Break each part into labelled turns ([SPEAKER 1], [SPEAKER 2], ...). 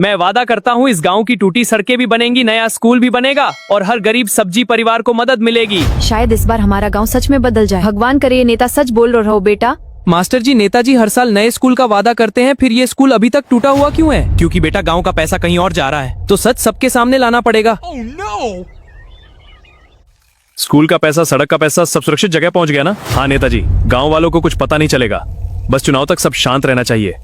[SPEAKER 1] मैं वादा करता हूँ इस गांव की टूटी सड़कें भी बनेंगी, नया स्कूल भी बनेगा और हर गरीब सब्जी परिवार को मदद मिलेगी।
[SPEAKER 2] शायद इस बार हमारा गांव सच में बदल जाए। भगवान करे ये नेता सच बोल रहे हो बेटा।
[SPEAKER 1] मास्टर जी, नेताजी हर साल नए स्कूल का वादा करते हैं, फिर ये स्कूल अभी तक टूटा हुआ क्यों है? क्योंकि बेटा गांव का पैसा कहीं और जा रहा है, तो सच सबके सामने लाना पड़ेगा।
[SPEAKER 3] स्कूल का पैसा, सड़क का पैसा सब सुरक्षित जगह पहुंच गया ना? हाँ नेताजी, गांव वालों को कुछ पता नहीं चलेगा, बस चुनाव तक सब शांत रहना चाहिए।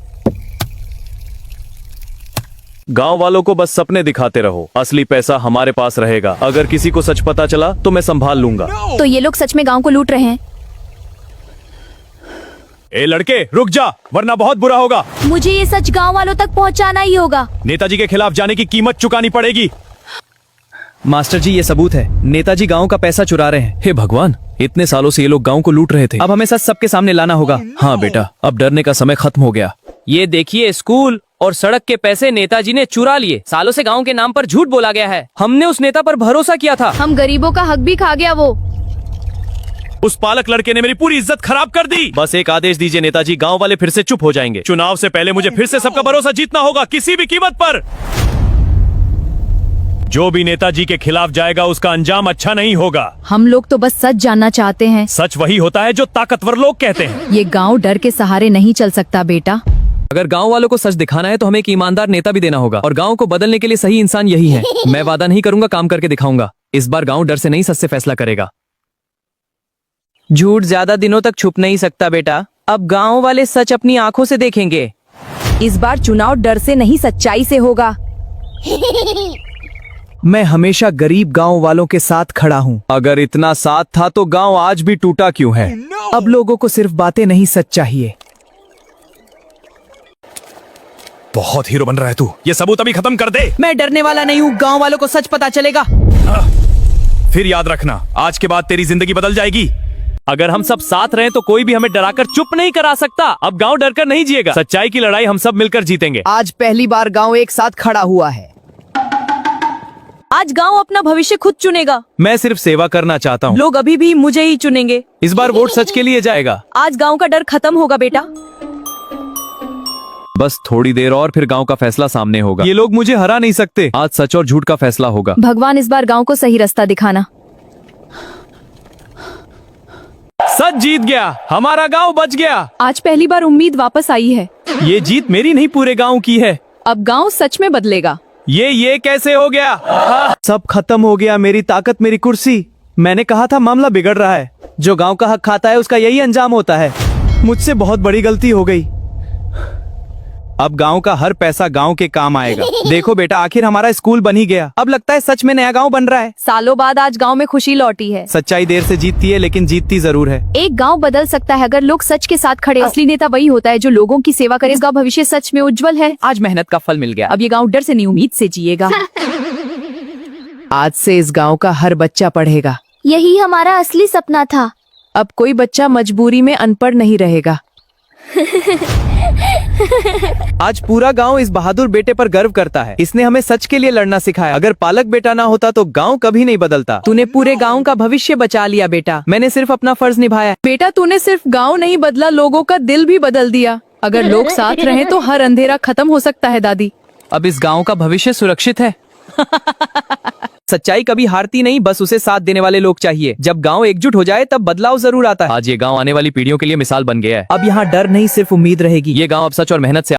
[SPEAKER 3] गांव वालों को बस सपने दिखाते रहो, असली पैसा हमारे पास रहेगा। अगर किसी को सच पता चला तो मैं संभाल लूंगा।
[SPEAKER 2] तो ये लोग सच में गांव को लूट रहे हैं।
[SPEAKER 3] ए लड़के रुक जा, वरना बहुत बुरा होगा।
[SPEAKER 2] मुझे ये सच गांव वालों तक पहुंचाना ही होगा।
[SPEAKER 3] नेताजी के खिलाफ जाने की कीमत चुकानी पड़ेगी।
[SPEAKER 1] मास्टर जी, ये सबूत है, नेताजी गांव का पैसा चुरा रहे हैं। हे भगवान, इतने सालों से ये लोग गांव को लूट रहे थे, अब हमें सच सबके सामने लाना होगा। हाँ बेटा, अब डरने का समय खत्म हो गया। ये देखिए, स्कूल और सड़क के पैसे नेताजी ने चुरा लिए। सालों से गांव के नाम पर झूठ बोला गया है। हमने उस नेता पर भरोसा किया था।
[SPEAKER 2] हम गरीबों का हक भी खा गया वो।
[SPEAKER 3] उस पालक लड़के ने मेरी पूरी इज्जत खराब कर दी। बस एक आदेश दीजिए नेताजी, गांव वाले फिर से चुप हो जाएंगे। चुनाव से पहले मुझे फिर से सबका भरोसा जीतना होगा, किसी भी कीमत पर। जो भी नेताजी के खिलाफ जाएगा उसका अंजाम अच्छा नहीं होगा।
[SPEAKER 2] हम लोग तो बस सच जानना चाहते हैं।
[SPEAKER 3] सच वही होता है जो ताकतवर लोग कहते हैं।
[SPEAKER 2] ये गांव डर के सहारे नहीं चल सकता बेटा।
[SPEAKER 1] अगर गांव वालों को सच दिखाना है तो हमें एक ईमानदार नेता भी देना होगा, और गांव को बदलने के लिए सही इंसान यही है। मैं वादा नहीं करूंगा, काम करके दिखाऊंगा। इस बार गांव डर से नहीं, सच से फैसला करेगा। झूठ ज्यादा दिनों तक छुप नहीं सकता बेटा। अब गांव वाले सच अपनी आंखों से देखेंगे।
[SPEAKER 2] इस बार चुनाव डर से नहीं सच्चाई से होगा।
[SPEAKER 1] मैं हमेशा गरीब गांव वालों के साथ खड़ा हूँ। अगर इतना साथ था तो गांव आज भी टूटा क्यों है? अब लोगों को सिर्फ बातें नहीं, सच चाहिए।
[SPEAKER 3] बहुत हीरो बन रहा है तू, ये सबूत अभी खत्म कर दे।
[SPEAKER 1] मैं डरने वाला नहीं हूँ, गांव वालों को सच पता चलेगा।
[SPEAKER 3] फिर याद रखना, आज के बाद तेरी जिंदगी बदल जाएगी।
[SPEAKER 1] अगर हम सब साथ रहें तो कोई भी हमें डराकर चुप नहीं करा सकता। अब गांव डरकर नहीं जिएगा। सच्चाई की लड़ाई हम सब मिलकर जीतेंगे।
[SPEAKER 4] आज पहली बार गांव एक साथ खड़ा हुआ है।
[SPEAKER 2] आज गांव अपना भविष्य खुद चुनेगा।
[SPEAKER 1] मैं सिर्फ सेवा करना चाहता हूँ।
[SPEAKER 2] लोग अभी भी मुझे ही चुनेंगे।
[SPEAKER 1] इस बार वोट सच के लिए जाएगा।
[SPEAKER 2] आज गांव का डर खत्म होगा बेटा।
[SPEAKER 1] बस थोड़ी देर और फिर गांव का फैसला सामने होगा। ये लोग मुझे हरा नहीं सकते। आज सच और झूठ का फैसला होगा।
[SPEAKER 2] भगवान इस बार गांव को सही रास्ता दिखाना।
[SPEAKER 1] सच जीत गया, हमारा गांव बच गया।
[SPEAKER 2] आज पहली बार उम्मीद वापस आई है।
[SPEAKER 1] ये जीत मेरी नहीं, पूरे गांव की है।
[SPEAKER 2] अब गांव सच में बदलेगा।
[SPEAKER 1] ये कैसे हो गया? सब खत्म हो गया, मेरी ताकत, मेरी कुर्सी। मैंने कहा था मामला बिगड़ रहा है। जो गांव का हक खाता है उसका यही अंजाम होता है। मुझसे बहुत बड़ी गलती हो गई। अब गांव का हर पैसा गांव के काम आएगा। देखो बेटा, आखिर हमारा स्कूल बन ही गया। अब लगता है सच में नया गांव बन रहा है।
[SPEAKER 2] सालों बाद आज गांव में खुशी लौटी है।
[SPEAKER 1] सच्चाई देर से जीतती है, लेकिन जीतती जरूर है।
[SPEAKER 2] एक गांव बदल सकता है अगर लोग सच के साथ खड़े। असली नेता वही होता है जो लोगों की सेवा करे। इसका भविष्य सच में उज्जवल है।
[SPEAKER 1] आज मेहनत का फल मिल गया।
[SPEAKER 2] अब ये गांव डर से नहीं, उम्मीद से जिएगा।
[SPEAKER 4] आज से इस गांव का हर बच्चा पढ़ेगा।
[SPEAKER 2] यही हमारा असली सपना था।
[SPEAKER 4] अब कोई बच्चा मजबूरी में अनपढ़ नहीं रहेगा।
[SPEAKER 1] आज पूरा गांव इस बहादुर बेटे पर गर्व करता है। इसने हमें सच के लिए लड़ना सिखाया। अगर पालक बेटा ना होता तो गांव कभी नहीं बदलता।
[SPEAKER 4] तूने पूरे गांव का भविष्य बचा लिया बेटा।
[SPEAKER 1] मैंने सिर्फ अपना फर्ज निभाया।
[SPEAKER 4] बेटा तूने सिर्फ गांव नहीं बदला, लोगों का दिल भी बदल दिया। अगर लोग साथ रहें तो हर अंधेरा खत्म हो सकता है दादी।
[SPEAKER 1] अब इस गांव का भविष्य सुरक्षित है। सच्चाई कभी हारती नहीं, बस उसे साथ देने वाले लोग चाहिए। जब गांव एकजुट हो जाए तब बदलाव जरूर आता है। आज ये गांव आने वाली पीढ़ियों के लिए मिसाल बन गया है। अब यहाँ डर नहीं, सिर्फ उम्मीद रहेगी। ये गांव अब सच और मेहनत से